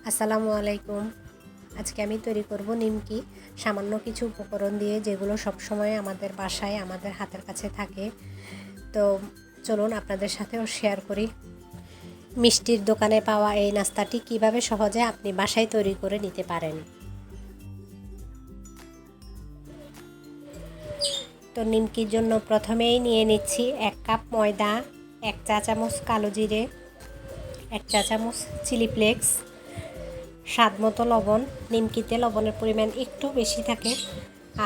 আসসালামু আলাইকুম। আজকে আমি তৈরি করব নিমকি সামান্য কিছু উপকরণ দিয়ে, যেগুলো সব সময় আমাদের বাসায় আমাদের হাতের কাছে থাকে। তো চলুন আপনাদের সাথেও শেয়ার করি মিষ্টির দোকানে পাওয়া এই নাস্তাটি কিভাবে সহজে আপনি বাসায় তৈরি করে নিতে পারেন। তো নিমকির জন্য প্রথমেই নিয়ে নিচ্ছি 1 কাপ ময়দা, 1 চা চামচ কালো জিরে, 1 চা চামচ চিলি ফ্লেক্স, স্বাদ মতো লবণ। নিমকিতে লবণের পরিমাণ একটু বেশি থাকে।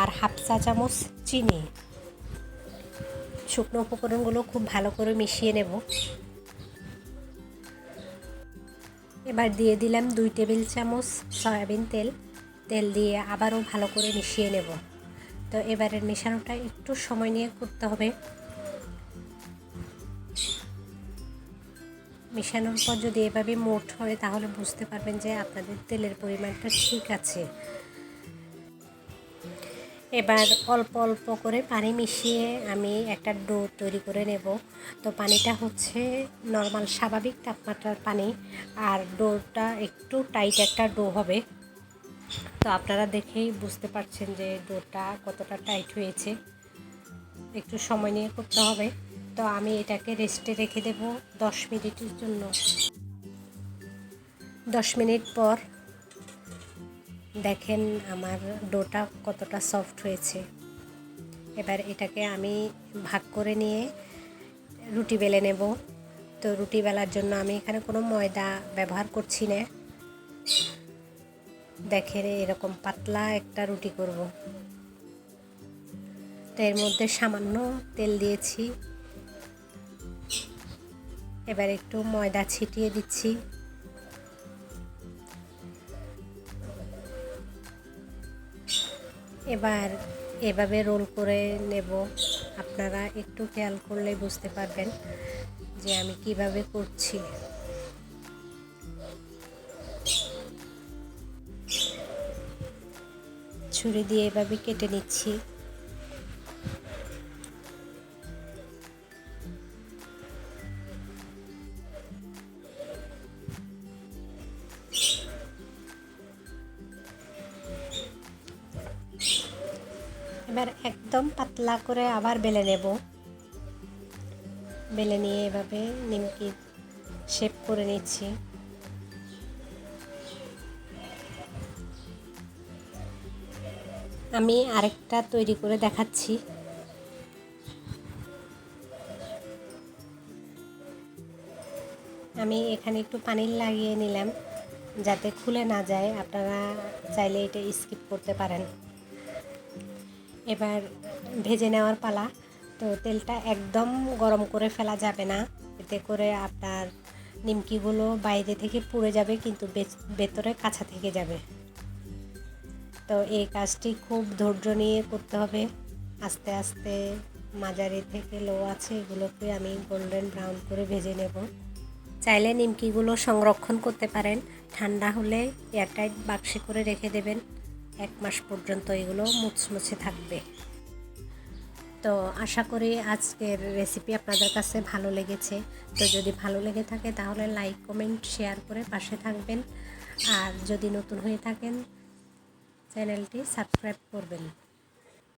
আর 1/2 চা চামচ চিনি। শুকনো উপকরণগুলো খুব ভালো করে মিশিয়ে নেব। এবার দিয়ে দিলাম 2 টেবিল চামচ সয়াবিন তেল। তেল দিয়ে আবারও ভালো করে মিশিয়ে নেব। তো এবারের মেশানোটা একটু সময় নিয়ে করতে হবে। মেশানোর পর যদি এভাবে মোট হয় তাহলে বুঝতে পারবেন যে আপনাদের তেলের পরিমাণটা ঠিক আছে। এবার অল্প অল্প করে পানি মিশিয়ে আমি একটা ডো তৈরি করে নেব। তো পানিটা হচ্ছে নর্মাল স্বাভাবিক তাপমাত্রার পানি, আর ডোটা একটু টাইট একটা ডো হবে। তো আপনারা দেখেই বুঝতে পারছেন যে ডোটা কতটা টাইট হয়েছে। একটু সময় নিয়ে করতে হবে। তো আমি এটাকে রেস্টে রেখে দেব 10 মিনিটের জন্য। 10 মিনিট পর দেখেন আমার ডোটা কতটা সফট হয়েছে। এবার এটাকে আমি ভাগ করে নিয়ে রুটি বেলে নেব। তো রুটি বেলার জন্য আমি এখানে কোনো ময়দা ব্যবহার করছি না। দেখেন এরকম পাতলা একটা রুটি করব। তো এর মধ্যে সামান্য তেল দিয়েছি। এবার একটু ময়দা ছিটিয়ে দিচ্ছি। এবার এভাবে রোল করে নেব। আপনারা একটু খেয়াল করলে বুঝতে পারবেন যে আমি কিভাবে করছি। ছুরি দিয়ে এভাবে কেটে নিচ্ছি। এবার একদম পাতলা করে আবার বেলে নেব। বেলে নিয়ে এভাবে নিমকি শেপ করে নিচ্ছি। আমি আরেকটা তৈরি করে দেখাচ্ছি। আমি এখানে একটু পানি লাগিয়ে নিলাম যাতে খুলে না যায়। আপনারা চাইলে এটা স্কিপ করতে পারেন। এবার ভেজে নেওয়ার পালা। তো তেলটা একদম গরম করে ফেলা যাবে না, এতে করে আপনার নিমকিগুলো বাইরে থেকে পুড়ে যাবে কিন্তু ভেতরে কাঁচা থেকে যাবে। তো এই কাজটি খুব ধৈর্য নিয়ে করতে হবে। আস্তে আস্তে মাঝারি থেকে লো আছে এগুলোকে আমি গোল্ডেন ব্রাউন করে ভেজে নেব। চাইলে নিমকিগুলো সংরক্ষণ করতে পারেন। ঠান্ডা হলে এয়ারটাইট বাক্সে করে রেখে দেবেন। 1 মাস পর্যন্ত এগুলো মুচমুচে থাকবে। তো আশা করি আজকের রেসিপি আপনাদের কাছে ভালো লেগেছে। তো যদি ভালো লেগে থাকে তাহলে লাইক, কমেন্ট, শেয়ার করে পাশে থাকবেন। আর যদি নতুন হয়ে থাকেন চ্যানেলটি সাবস্ক্রাইব করবেন।